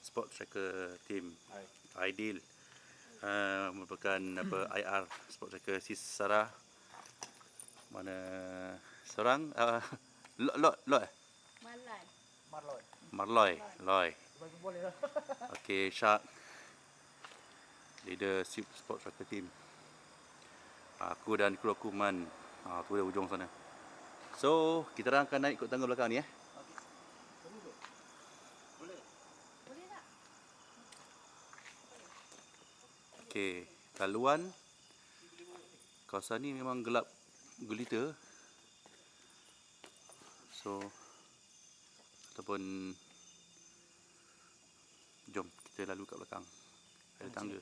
Sport Tracker Team. Hai. Aidil merupakan IR Sport Tracker. Sis Sarah mana seorang Lot Marloy. Boleh lah. Okey, Shark leader Sport Tracker Team. Aku dan kru aku Man. Tu dia ujung sana. So, kita orang akan naik ikut tangga belakang ni Boleh tak? Okey, laluan kawasan ni memang gelap gulita. So, ataupun jom kita lalu kat belakang. Ada tangga.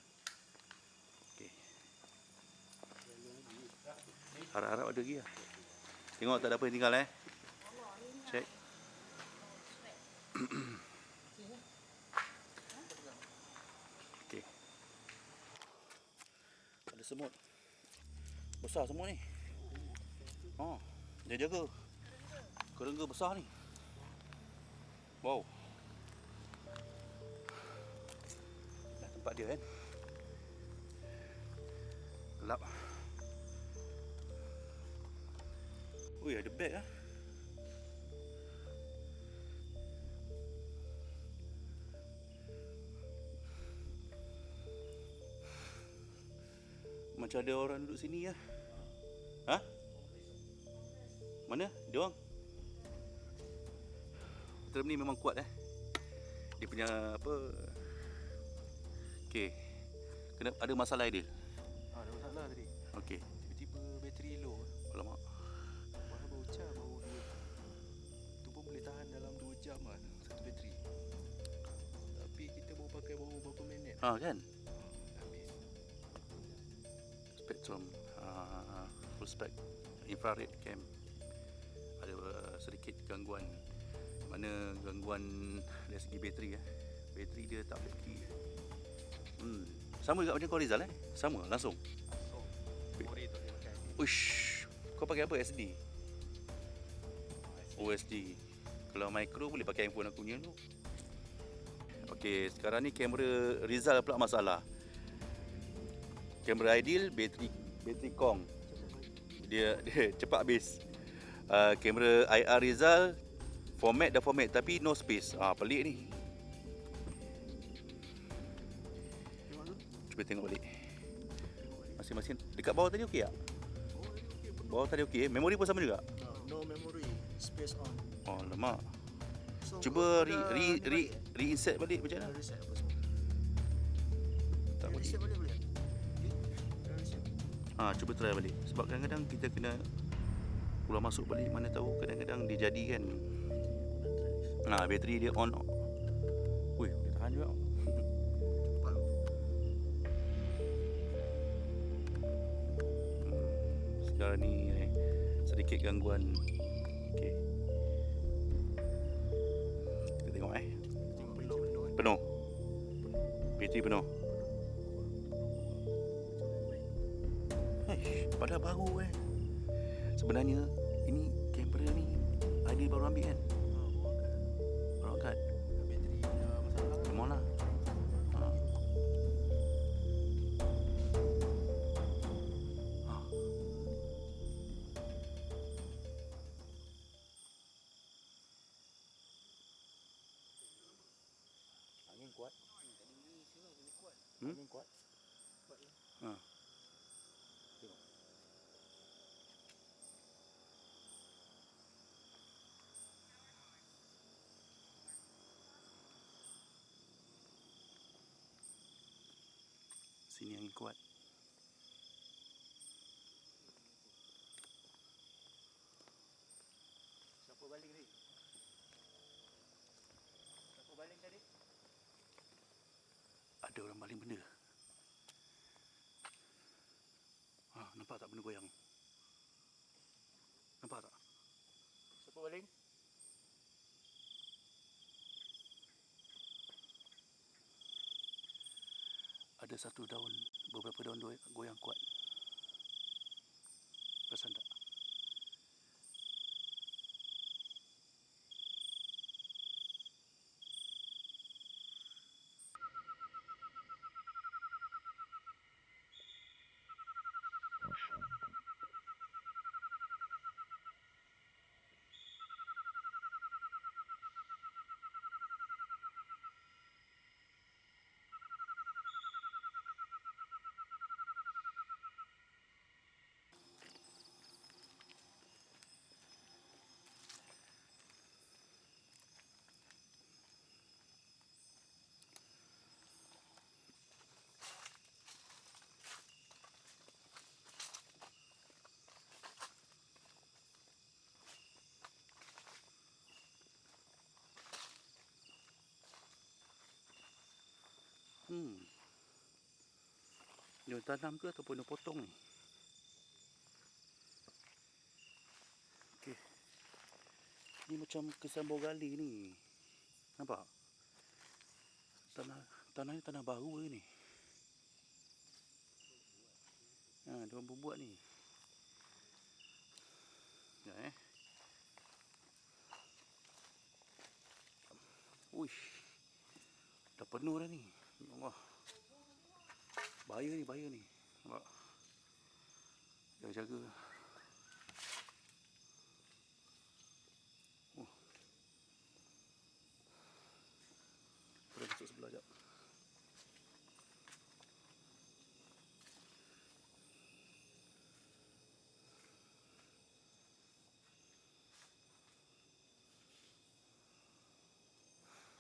Okey. Harap-harap ada lagi lah. Tengok tak ada apa yang tinggal Check. Okey. Ada semut. Besar semut ni. Dia jaga. Kerengga besar ni. Wow. Dah tempat dia kan. Gelap. Ui, ada beg Macam ada orang duduk sini Mana? Dia orang? Term ni memang kuat Dia punya apa? Okey. Kena ada masalah dia. Ada masalah tadi. Okey. Tiba-tiba bateri low. Alamak. Baru charge baru dia. Tu pun boleh tahan dalam 2 jam lah satu bateri. Tapi kita baru pakai berapa minit. Kan? Habis. Spectrum full spec infrared cam. Ada sedikit gangguan. Mana gangguan dari segi bateri Bateri dia tak bateri. Sama juga macam kau Rizal Sama langsung. Memori tu dia pakai. Uish. Kau pakai apa SD? OSD. Kalau micro boleh pakai handphone aku punya tu. Okey, sekarang ni kamera Rizal pula masalah. Kamera Aidil bateri kong. Dia cepat habis. Kamera IR Rizal format tapi no space. Pelik ni. Cuba tengok balik. Masing-masing dekat bawah tadi okey tak? Bawah tadi okey. Memori pun sama juga. No memory, space on. Lemak. So, Cuba dah reinsert balik macam mana? reset apa semua. Tak boleh. Reset balik boleh. Okay. Dah reset. Cuba try balik. Sebab kadang-kadang kita kena pulang masuk balik, mana tahu kadang-kadang dia jadi kan. Bateri dia on. Ui, dia tahan juga. Sekarang ni sedikit gangguan. Okey. Kita tengok penuh. Bateri penuh. Padahal baru Sebenarnya ini kamera ni Aidil baru ambil kan? Baru angkat. Bateri masalah. Semua lah. Angin kuat. Angin kuat. Tengok. Sini angin kuat. Siapa baling tadi? Siapa baling tadi? Ada orang baling benda. Nampak tak benda goyang? Nampak tak? Siapa baling? Ada satu daun, beberapa daun goyang kuat. Perasan tak? Dia tanam ke ataupun dia potong ni? Okey. Ni macam kesan bawah gali ni. Nampak? Tanah ni tanah baru ke ni? Dia orang buat ni. Ya Uish. Dah penuh dah ni. Ya Allah. Bahaya ni. Nampak? Jaga. Boleh masuk sebelah jap.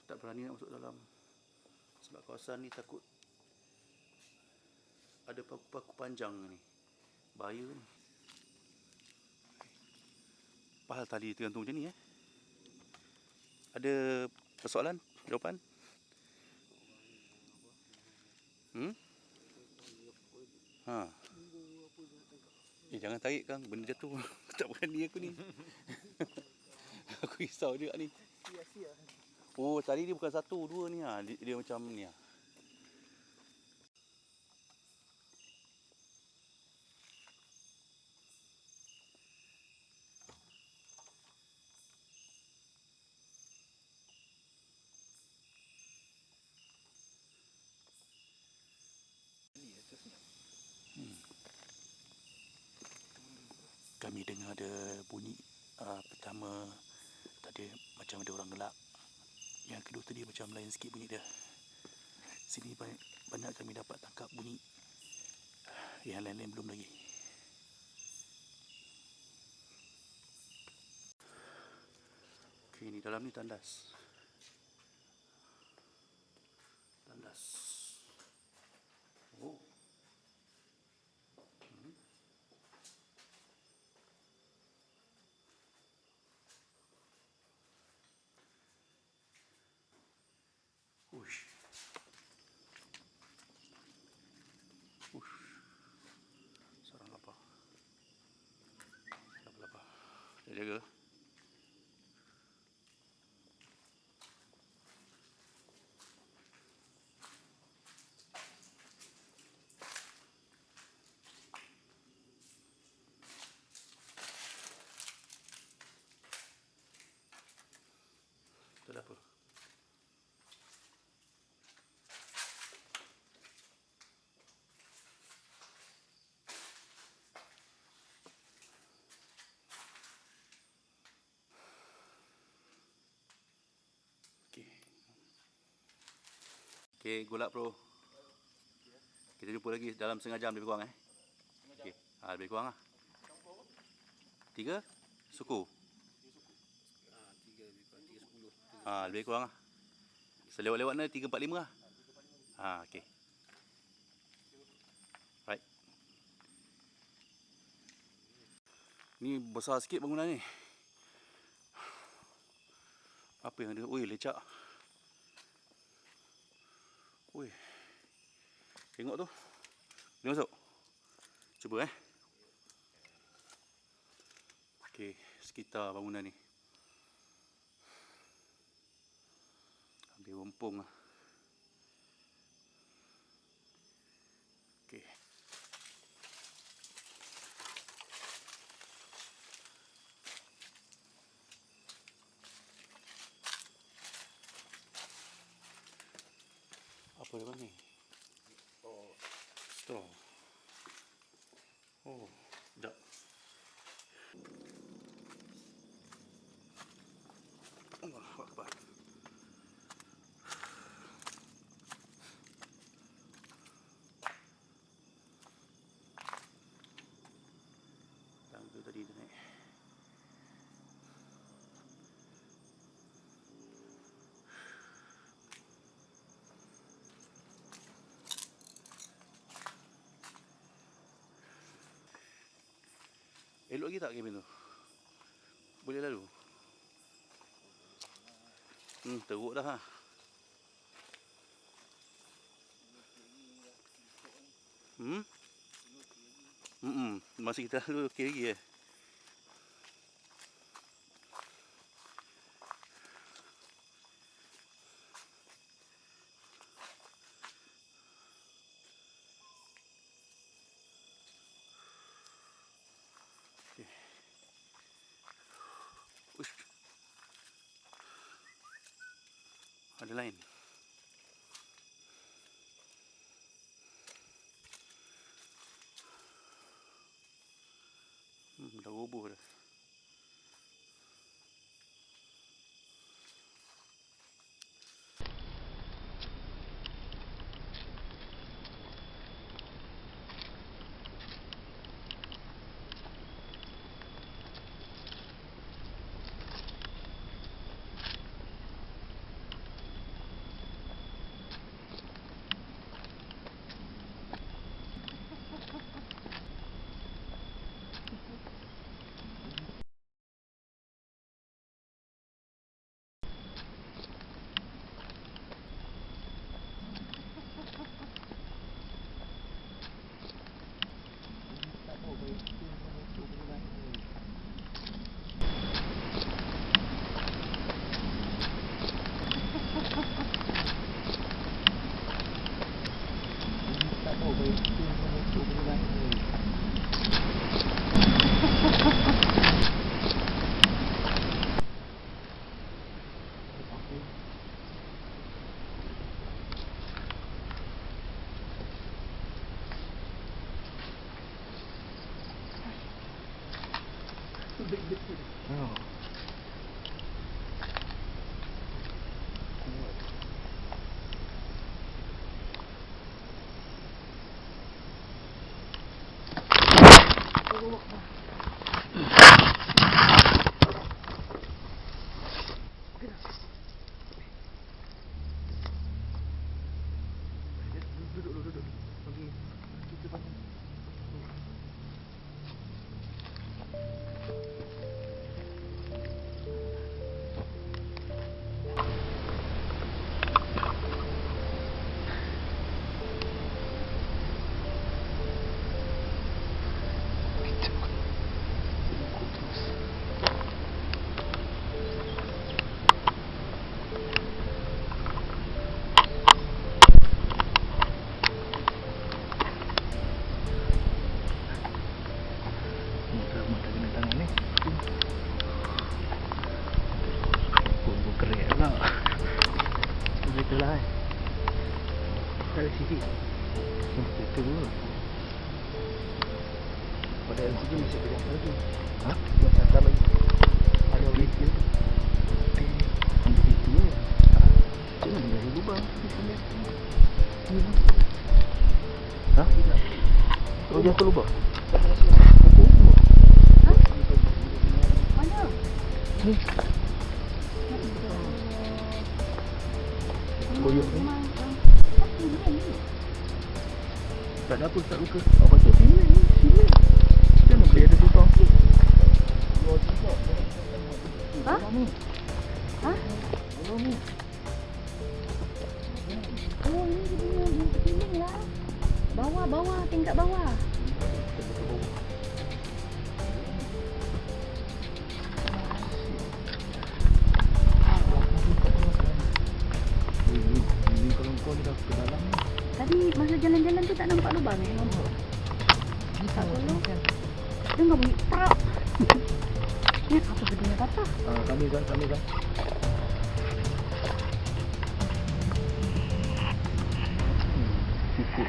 Tak berani nak masuk dalam sebab kawasan ni takut ada paku-paku panjang ni. Bahaya ni. Apa hal tali tergantung macam ni Ada persoalan? Jawapan? Jangan tarik Kang, benda jatuh. Tak berani aku ni. Aku risau juga ni. Sia-sia. Oh, tali ni bukan satu, dua ni dia macam ni Kami dengar ada bunyi pertama tadi macam ada orang gelak. Yang kedua tadi macam lain sikit bunyi dia. Sini banyak kami dapat tangkap bunyi. Yang lain-lain belum lagi. Okey, ni dalam ni tandas. Oh. Ush. Sarang lapar. Lapar. Jaga. Tak ada apa. Okey, good luck bro. Kita jumpa lagi dalam setengah jam lebih kurang Okey, lebih kurang 3 suku. 3 lebih kurang Selewat-lewat ni 345 okey. Right. Ni besar sikit bangunan ni. Apa yang ada? Oi, lecak. Oi. Tengok tu. Boleh masuk? Cuba Okey, sekitar bangunan ni. Ambil rumpung Okey. Apa dia ni? Straw. Sekejap. Allahu Akbar. Tangga tadi dia naik. Elok lagi tak kabin tu? Boleh lalu? Teruk dah Masih kita lalu okey lagi Uish. Ada lain. Dah roboh dah. Dari sini. Itu dulu. Pada LCD masih banyak lagi. Hah? Masih ada lagi. Ada lagi. Sampai situ ya. Jangan dari lubang di sini. Hah? Kau jatuh lubang? Hah? Mana? Ni. Koyok ni. Tak ada apa, tak luka. Patut sini. Kita nak beli ada lubang. Hah? Hah? Ni. Oh, ini dia punya ceiling lah. Bawah, tingkat bawah. Ini kalau kau dah ke dalam ni. Tadi masa jalan-jalan tu tak nampak lubang ni. Nampak. Tak dulu. Dengar bunyi tak. Ni apa benda patah? Kami kan. Siput.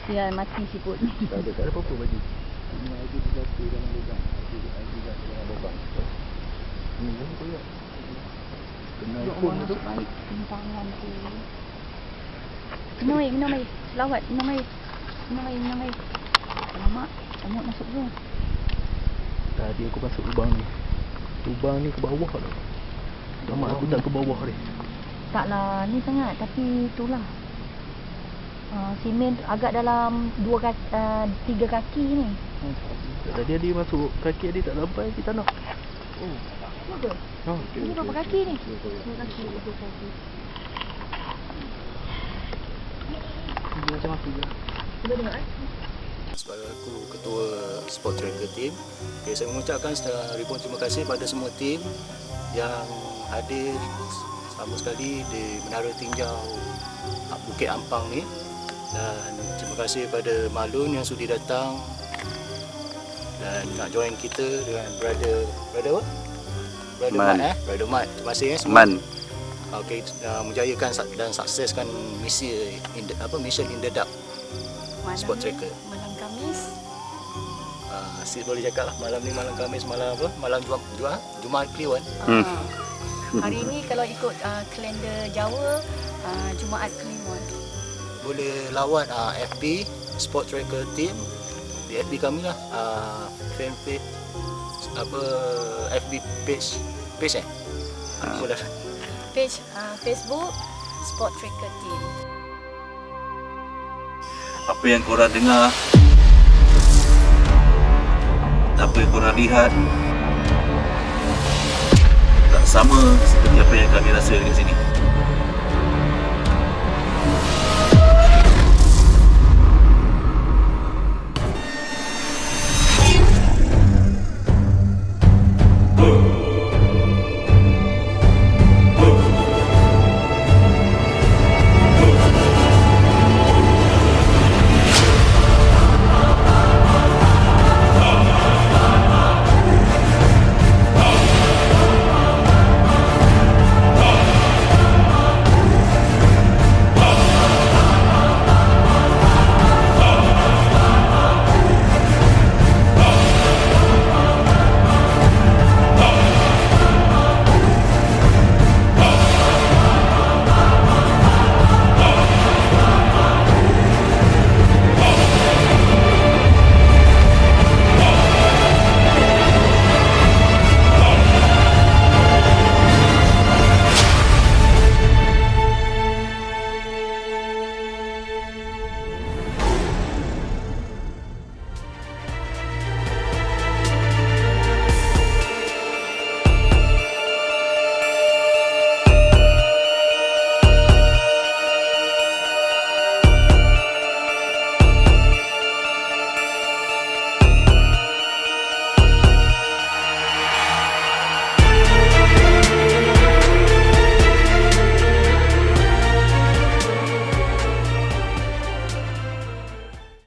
Ya, mati siput ni. Tak ada apa-apa baju. Ini ID satu dalam lubang. ID dalam lubang. Ini pun koyak. Kena Ya iPhone Allah, tu. nasib baik tangan tu. Minum air. Selawat, minum air. Alamak, camuk masuk tu. Tadi aku masuk lubang ni. Lubang ni ke bawah tu. Lama aku tak ke bawah ni. Taklah, ni sangat. Tapi itulah. Simen agak dalam 3 kaki ni. Tadi dia masuk kaki dia tak sampai di tanah. Oh. Betul? Ini berapa kaki ni? 2 kaki. Dia macam apa je? Cuba tengok Sebagai aku ketua Sport Tracker Team, okay, saya mengucapkan ribuan terima kasih pada semua tim yang hadir sama sekali di Menara Tinjau Bukit Ampang ni, dan terima kasih pada Malun yang sudi datang dan nak join kita dengan brother apa? Brother Man. Mat Brother Mat. Terima kasih semua. Man. Okey, menjayakan dan sukseskan misi Mission in the Dark Sport Tracker. Malam Khamis. Sis boleh cakap lah, malam ni malam Khamis, malam apa? Malam Jumaat Kliwon. Hari ni kalau ikut kalender Jawa, Jumaat Kliwon. Boleh lawan FB Sport Tracker Team di FB kami lah, fanpage FB page boleh. Page Facebook Sport Tracker Team. Apa yang korang dengar, apa yang korang lihat tak sama seperti apa yang kami rasa dekat sini.